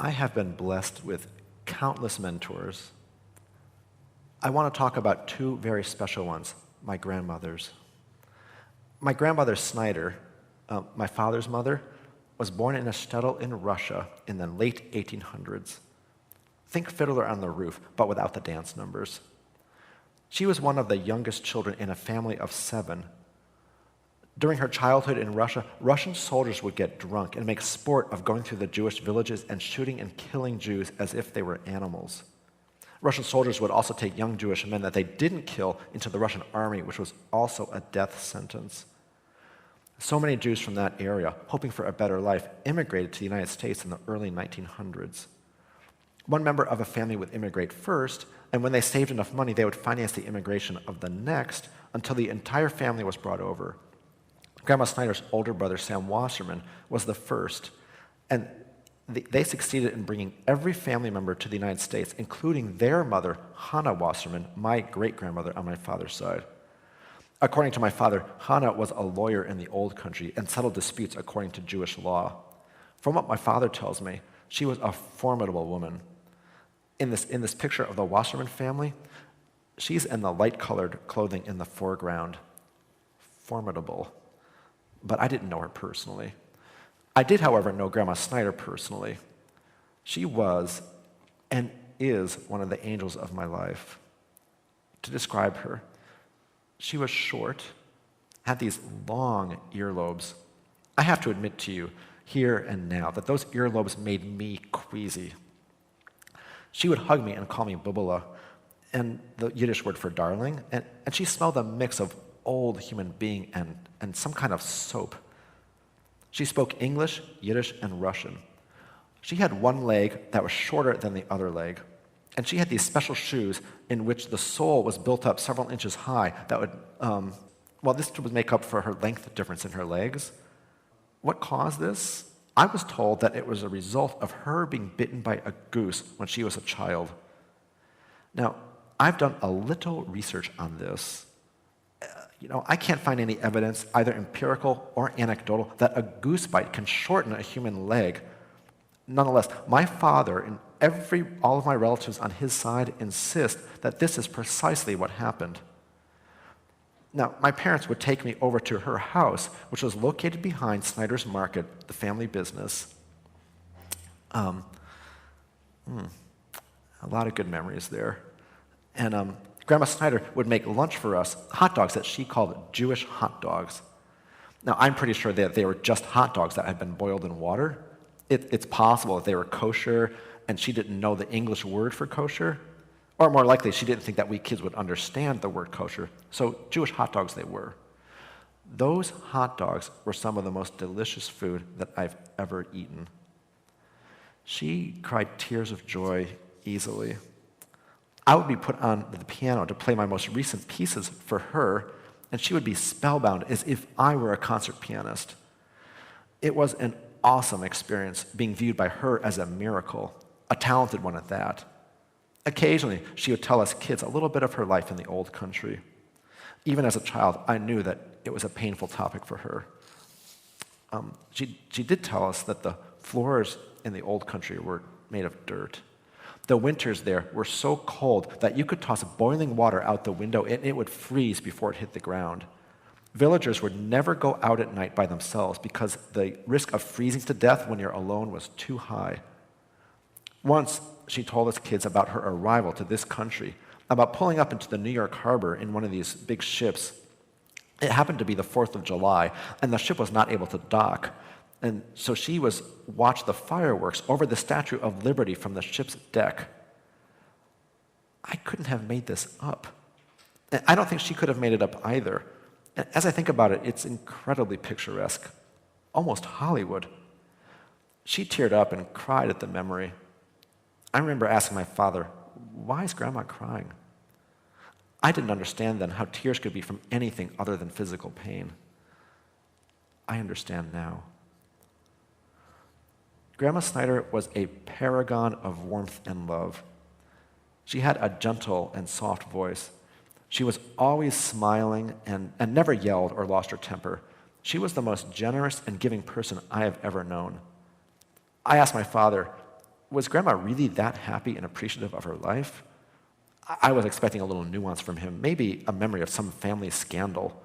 I have been blessed with countless mentors. I want to talk about two very special ones, my grandmothers. My grandmother Snyder, my father's mother, was born in a shtetl in Russia in the late 1800s. Think Fiddler on the Roof, but without the dance numbers. She was one of the youngest children in a family of 7. During her childhood in Russia, Russian soldiers would get drunk and make sport of going through the Jewish villages and shooting and killing Jews as if they were animals. Russian soldiers would also take young Jewish men that they didn't kill into the Russian army, which was also a death sentence. So many Jews from that area, hoping for a better life, immigrated to the United States in the early 1900s. One member of a family would immigrate first, and when they saved enough money, they would finance the immigration of the next until the entire family was brought over. Grandma Snyder's older brother, Sam Wasserman, was the first, and they succeeded in bringing every family member to the United States, including their mother, Hannah Wasserman, my great-grandmother on my father's side. According to my father, Hannah was a lawyer in the old country and settled disputes according to Jewish law. From what my father tells me, she was a formidable woman. In this picture of the Wasserman family, she's in the light-colored clothing in the foreground. Formidable. But I didn't know her personally. I did, however, know Grandma Snyder personally. She was and is one of the angels of my life. To describe her, she was short, had these long earlobes. I have to admit to you, here and now, that those earlobes made me queasy. She would hug me and call me bubula, and the Yiddish word for darling, and she smelled a mix of old human being and some kind of soap. She spoke English, Yiddish, and Russian. She had one leg that was shorter than the other leg, and she had these special shoes in which the sole was built up several inches high that would, this would make up for her length difference in her legs. What caused this? I was told that it was a result of her being bitten by a goose when she was a child. Now, I've done a little research on this. I can't find any evidence, either empirical or anecdotal, that a goose bite can shorten a human leg. Nonetheless, my father and all of my relatives on his side insist that this is precisely what happened. Now, my parents would take me over to her house, which was located behind Snyder's Market, the family business. A lot of good memories there. And Grandma Snyder would make lunch for us, hot dogs that she called Jewish hot dogs. Now, I'm pretty sure that they were just hot dogs that had been boiled in water. It's possible that they were kosher and she didn't know the English word for kosher. Or more likely, she didn't think that we kids would understand the word kosher. So Jewish hot dogs they were. Those hot dogs were some of the most delicious food that I've ever eaten. She cried tears of joy easily. I would be put on the piano to play my most recent pieces for her, and she would be spellbound as if I were a concert pianist. It was an awesome experience being viewed by her as a miracle, a talented one at that. Occasionally, she would tell us kids a little bit of her life in the old country. Even as a child, I knew that it was a painful topic for her. She did tell us that the floors in the old country were made of dirt. The winters there were so cold that you could toss boiling water out the window and it would freeze before it hit the ground. Villagers would never go out at night by themselves because the risk of freezing to death when you're alone was too high. Once, she told us kids about her arrival to this country, about pulling up into the New York harbor in one of these big ships. It happened to be the 4th of July, and the ship was not able to dock. And so she watched the fireworks over the Statue of Liberty from the ship's deck. I couldn't have made this up. And I don't think she could have made it up either. And as I think about it, it's incredibly picturesque, almost Hollywood. She teared up and cried at the memory. I remember asking my father, "Why is Grandma crying?" I didn't understand then how tears could be from anything other than physical pain. I understand now. Grandma Snyder was a paragon of warmth and love. She had a gentle and soft voice. She was always smiling and never yelled or lost her temper. She was the most generous and giving person I have ever known. I asked my father, Was Grandma really that happy and appreciative of her life? I was expecting a little nuance from him, maybe a memory of some family scandal.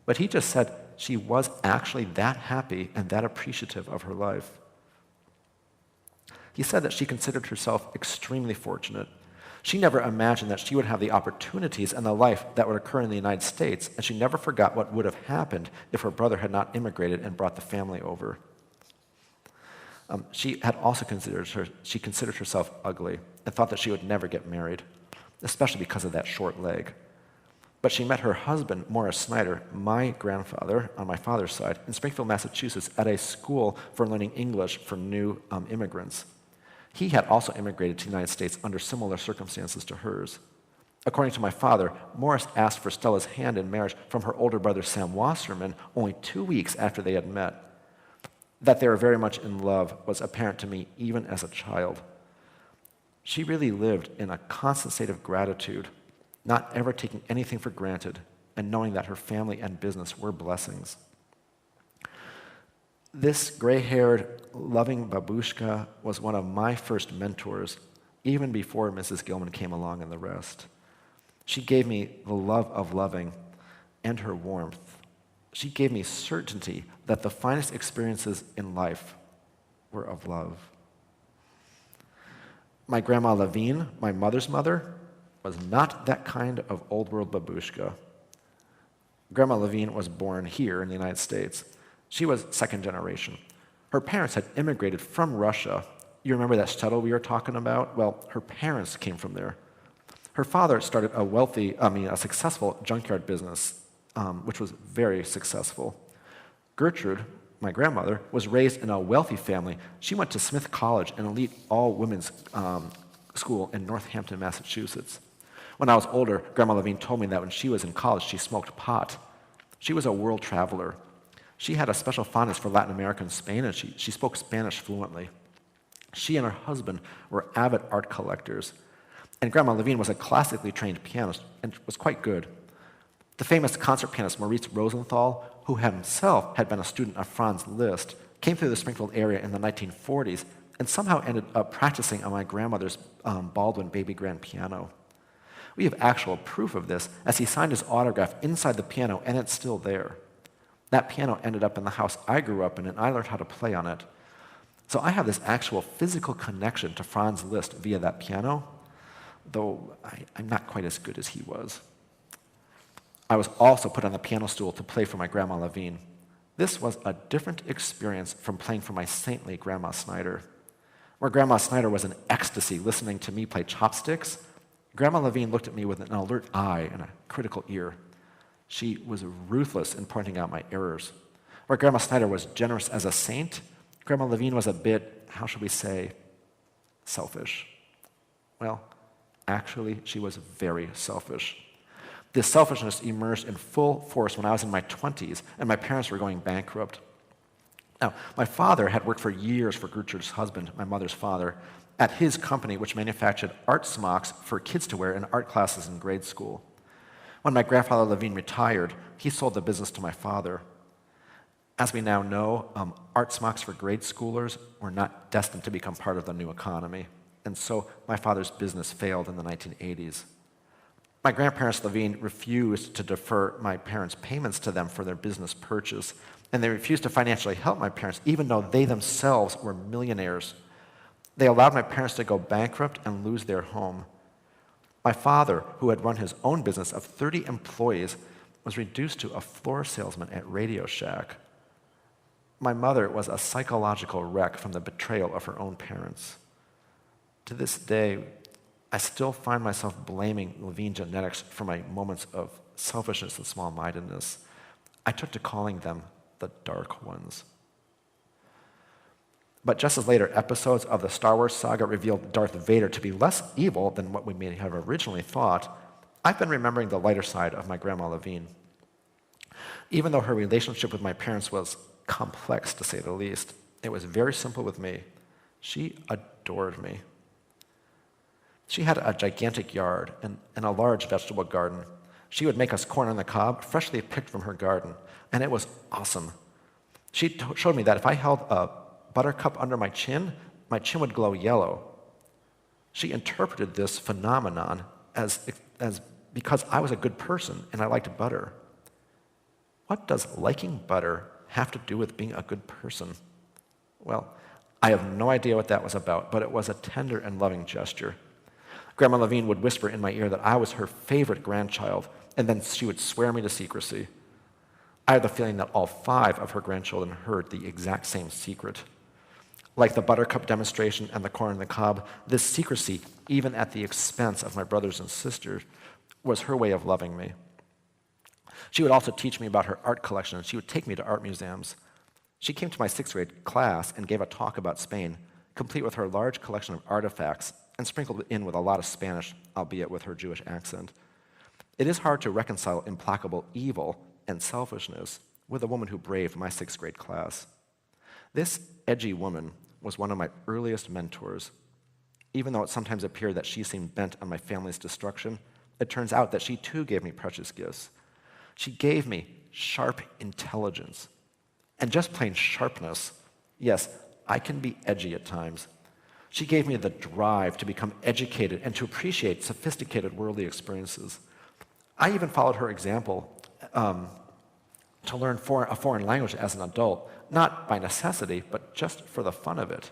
But he just said she was actually that happy and that appreciative of her life. He said that she considered herself extremely fortunate. She never imagined that she would have the opportunities and the life that would occur in the United States, and she never forgot what would have happened if her brother had not immigrated and brought the family over. She had also considered herself ugly and thought that she would never get married, especially because of that short leg. But she met her husband, Morris Snyder, my grandfather on my father's side, in Springfield, Massachusetts, at a school for learning English for new immigrants. He had also immigrated to the United States under similar circumstances to hers. According to my father, Morris asked for Stella's hand in marriage from her older brother, Sam Wasserman, only 2 weeks after they had met. That they were very much in love was apparent to me even as a child. She really lived in a constant state of gratitude, not ever taking anything for granted, and knowing that her family and business were blessings. This gray-haired, loving babushka was one of my first mentors, even before Mrs. Gilman came along and the rest. She gave me the love of loving and her warmth. She gave me certainty that the finest experiences in life were of love. My grandma Levine, my mother's mother, was not that kind of old-world babushka. Grandma Levine was born here in the United States. She was second generation. Her parents had immigrated from Russia. You remember that shtetl we were talking about? Well, her parents came from there. Her father started a successful junkyard business, which was very successful. Gertrude, my grandmother, was raised in a wealthy family. She went to Smith College, an elite all-women's school in Northampton, Massachusetts. When I was older, Grandma Levine told me that when she was in college, she smoked pot. She was a world traveler. She had a special fondness for Latin America and Spain, and she spoke Spanish fluently. She and her husband were avid art collectors, and Grandma Levine was a classically trained pianist and was quite good. The famous concert pianist Maurice Rosenthal, who himself had been a student of Franz Liszt, came through the Springfield area in the 1940s and somehow ended up practicing on my grandmother's Baldwin baby grand piano. We have actual proof of this, as he signed his autograph inside the piano, and it's still there. That piano ended up in the house I grew up in, and I learned how to play on it. So I have this actual physical connection to Franz Liszt via that piano, though I'm not quite as good as he was. I was also put on the piano stool to play for my Grandma Levine. This was a different experience from playing for my saintly Grandma Snyder. Where Grandma Snyder was in ecstasy listening to me play chopsticks, Grandma Levine looked at me with an alert eye and a critical ear. She was ruthless in pointing out my errors. Where Grandma Snyder was generous as a saint, Grandma Levine was a bit, how should we say, selfish. Well, actually, she was very selfish. This selfishness emerged in full force when I was in my 20s and my parents were going bankrupt. Now, my father had worked for years for Gertrude's husband, my mother's father, at his company, which manufactured art smocks for kids to wear in art classes in grade school. When my grandfather Levine retired, he sold the business to my father. As we now know, art smocks for grade schoolers were not destined to become part of the new economy, and so my father's business failed in the 1980s. My grandparents Levine refused to defer my parents' payments to them for their business purchase, and they refused to financially help my parents, even though they themselves were millionaires. They allowed my parents to go bankrupt and lose their home. My father, who had run his own business of 30 employees, was reduced to a floor salesman at Radio Shack. My mother was a psychological wreck from the betrayal of her own parents. To this day, I still find myself blaming Levine genetics for my moments of selfishness and small-mindedness. I took to calling them the dark ones. But just as later episodes of the Star Wars saga revealed Darth Vader to be less evil than what we may have originally thought, I've been remembering the lighter side of my Grandma Levine. Even though her relationship with my parents was complex, to say the least, it was very simple with me. She adored me. She had a gigantic yard and a large vegetable garden. She would make us corn on the cob, freshly picked from her garden, and it was awesome. She showed me that if I held a buttercup under my chin would glow yellow, She interpreted this phenomenon as because I was a good person and I liked butter. What does liking butter have to do with being a good person? Well, I have no idea what that was about, but it was a tender and loving gesture. Grandma Levine would whisper in my ear that I was her favorite grandchild, and then she would swear me to secrecy. I had the feeling that all 5 of her grandchildren heard the exact same secret. Like the buttercup demonstration and the corn on the cob, this secrecy, even at the expense of my brothers and sisters, was her way of loving me. She would also teach me about her art collection, and she would take me to art museums. She came to my 6th grade class and gave a talk about Spain, complete with her large collection of artifacts, and sprinkled in with a lot of Spanish, albeit with her Jewish accent. It is hard to reconcile implacable evil and selfishness with a woman who braved my 6th grade class. This edgy woman was one of my earliest mentors. Even though it sometimes appeared that she seemed bent on my family's destruction, it turns out that she too gave me precious gifts. She gave me sharp intelligence, and just plain sharpness. Yes, I can be edgy at times. She gave me the drive to become educated and to appreciate sophisticated worldly experiences. I even followed her example to learn a foreign language as an adult, not by necessity, but just for the fun of it.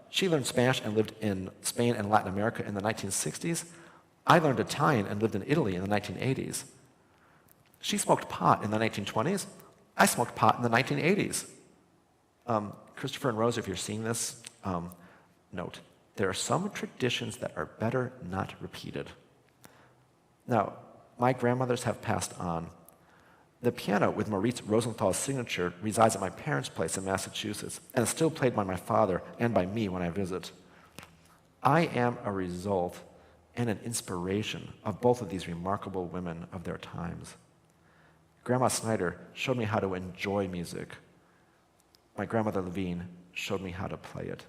She learned Spanish and lived in Spain and Latin America in the 1960s. I learned Italian and lived in Italy in the 1980s. She smoked pot in the 1920s. I smoked pot in the 1980s. Christopher and Rose, if you're seeing this, note, there are some traditions that are better not repeated. Now, my grandmothers have passed on. The piano with Maurice Rosenthal's signature resides at my parents' place in Massachusetts and is still played by my father and by me when I visit. I am a result and an inspiration of both of these remarkable women of their times. Grandma Snyder showed me how to enjoy music. My grandmother Levine showed me how to play it.